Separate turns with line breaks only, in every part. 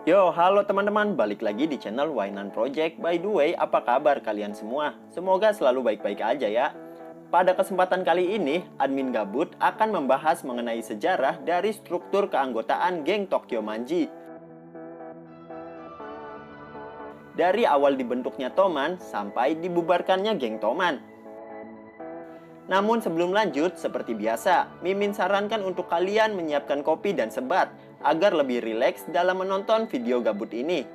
Yo, halo teman-teman, balik lagi di channel Wainan Project. By the way, apa kabar kalian semua? Semoga selalu baik-baik aja ya. Pada kesempatan kali ini, admin Gabut akan membahas mengenai sejarah dari struktur keanggotaan geng Tokyo Manji. Dari awal dibentuknya Toman sampai dibubarkannya geng Toman. Namun sebelum lanjut, seperti biasa, Mimin sarankan untuk kalian menyiapkan kopi dan sebat agar lebih rileks dalam menonton video Gabut ini.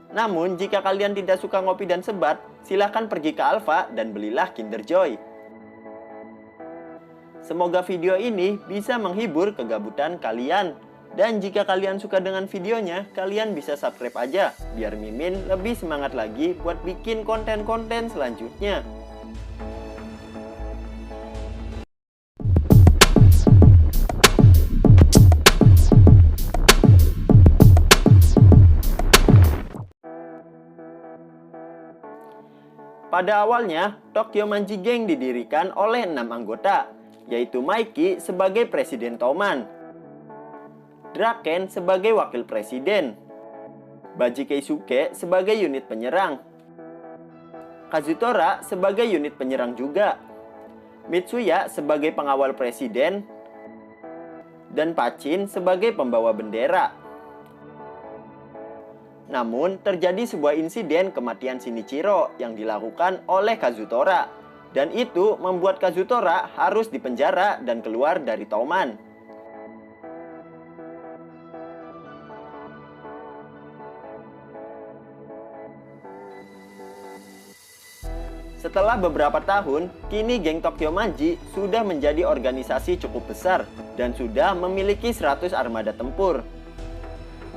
Namun, jika kalian tidak suka ngopi dan sebat, silahkan pergi ke Alfa dan belilah Kinder Joy. Semoga video ini bisa menghibur kegabutan kalian. Dan jika kalian suka dengan videonya, kalian bisa subscribe aja, biar Mimin lebih semangat lagi buat bikin konten-konten selanjutnya. Pada awalnya, Tokyo Manji Gang didirikan oleh 6 anggota, yaitu Maiki sebagai Presiden Toman, Draken sebagai Wakil Presiden, Baji Keisuke sebagai unit penyerang, Kazutora sebagai unit penyerang juga, Mitsuya sebagai pengawal presiden, dan Pachin sebagai pembawa bendera. Namun, terjadi sebuah insiden kematian Shinichiro yang dilakukan oleh Kazutora. Dan itu membuat Kazutora harus dipenjara dan keluar dari Toman. Setelah beberapa tahun, kini geng Tokyo Manji sudah menjadi organisasi cukup besar dan sudah memiliki 100 armada tempur.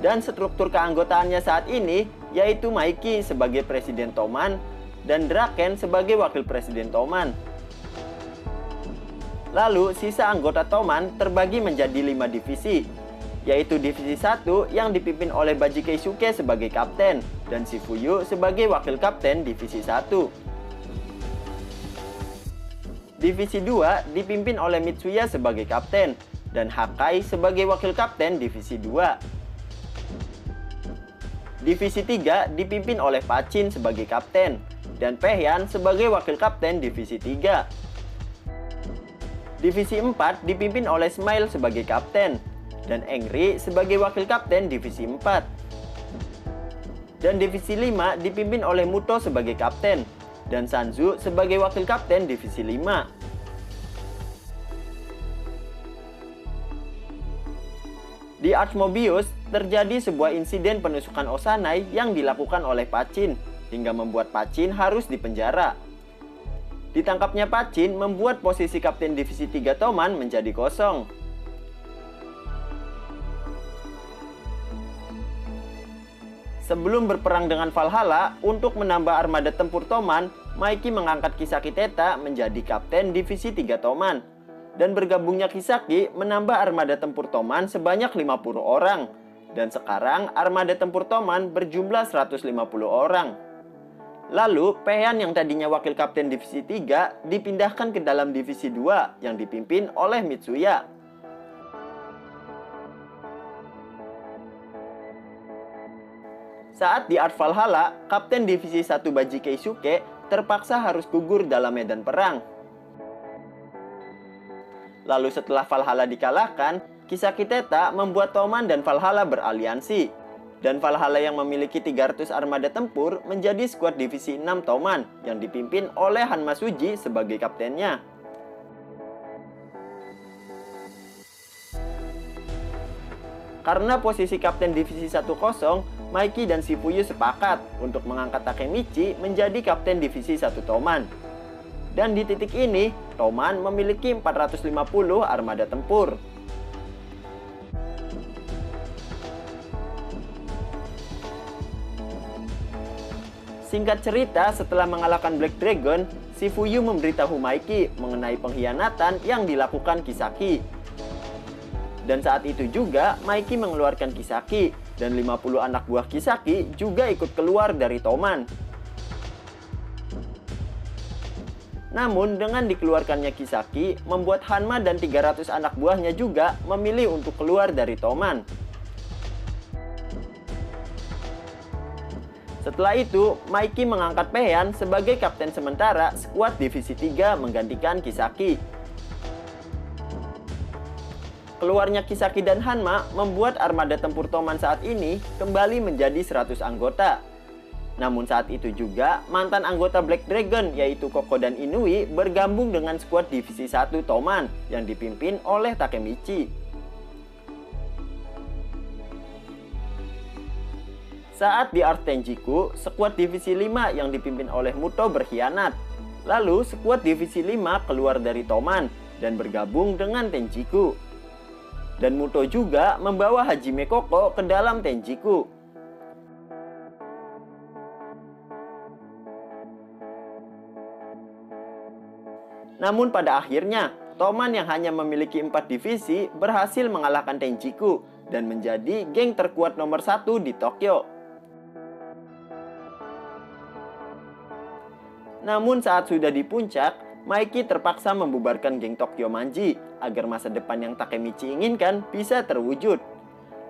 Dan struktur keanggotaannya saat ini yaitu Maiki sebagai Presiden Toman dan Draken sebagai Wakil Presiden Toman. Lalu sisa anggota Toman terbagi menjadi 5 divisi, yaitu Divisi 1 yang dipimpin oleh Baji Keisuke sebagai Kapten dan Shifuyu sebagai Wakil Kapten Divisi 1. Divisi 2 dipimpin oleh Mitsuya sebagai Kapten dan Hakai sebagai Wakil Kapten Divisi 2. Divisi 3 dipimpin oleh Pachin sebagai kapten dan Pehyan sebagai wakil kapten Divisi 3. Divisi 4 dipimpin oleh Smile sebagai kapten dan Engri sebagai wakil kapten Divisi 4. Dan Divisi 5 dipimpin oleh Muto sebagai kapten dan Sanzu sebagai wakil kapten Divisi 5. Di Arch Mobius, terjadi sebuah insiden penusukan Osanai yang dilakukan oleh Pachin, hingga membuat Pachin harus dipenjara. Ditangkapnya Pachin membuat posisi Kapten Divisi 3 Toman menjadi kosong. Sebelum berperang dengan Valhalla, untuk menambah armada tempur Toman, Maiki mengangkat Kisaki Teta menjadi Kapten Divisi 3 Toman. Dan bergabungnya Kisaki menambah armada tempur Toman sebanyak 50 orang. Dan sekarang armada tempur Toman berjumlah 150 orang. Lalu Pehyan yang tadinya wakil kapten Divisi 3 dipindahkan ke dalam Divisi 2 yang dipimpin oleh Mitsuya. Saat di Art Valhalla, Kapten Divisi 1 Baji Keisuke terpaksa harus gugur dalam medan perang. Lalu setelah Valhalla dikalahkan, Kisaki Teta membuat Toman dan Valhalla beraliansi. Dan Valhalla yang memiliki 300 armada tempur menjadi skuad Divisi 6 Toman yang dipimpin oleh Hanma Suji sebagai kaptennya. Karena posisi Kapten Divisi 1 kosong, Maiki dan Shifuyu sepakat untuk mengangkat Takemichi menjadi Kapten Divisi 1 Toman. Dan di titik ini, Toman memiliki 450 armada tempur. Singkat cerita, setelah mengalahkan Black Dragon, Shifuyu memberitahu Maiki mengenai pengkhianatan yang dilakukan Kisaki. Dan saat itu juga, Maiki mengeluarkan Kisaki, dan 50 anak buah Kisaki juga ikut keluar dari Toman. Namun dengan dikeluarkannya Kisaki, membuat Hanma dan 300 anak buahnya juga memilih untuk keluar dari Toman. Setelah itu, Maiki mengangkat Paehan sebagai kapten sementara skuad Divisi 3 menggantikan Kisaki. Keluarnya Kisaki dan Hanma membuat armada tempur Toman saat ini kembali menjadi 100 anggota. Namun saat itu juga, mantan anggota Black Dragon yaitu Koko dan Inui bergabung dengan skuad Divisi 1 Toman yang dipimpin oleh Takemichi. Saat di Art Tenjiku, skuad Divisi 5 yang dipimpin oleh Muto berkhianat. Lalu, skuad Divisi 5 keluar dari Toman dan bergabung dengan Tenjiku. Dan Muto juga membawa Hajime Koko ke dalam Tenjiku. Namun pada akhirnya, Toman yang hanya memiliki 4 divisi berhasil mengalahkan Tenjiku dan menjadi geng terkuat nomor 1 di Tokyo. Namun saat sudah di puncak, Maiki terpaksa membubarkan geng Tokyo Manji agar masa depan yang Takemichi inginkan bisa terwujud.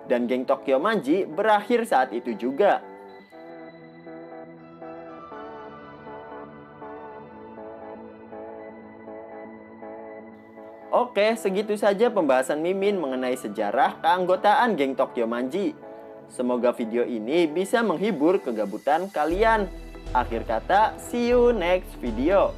Dan geng Tokyo Manji berakhir saat itu juga. Oke, segitu saja pembahasan Mimin mengenai sejarah keanggotaan geng Tokyo Manji. Semoga video ini bisa menghibur kegabutan kalian. Akhir kata, see you next video.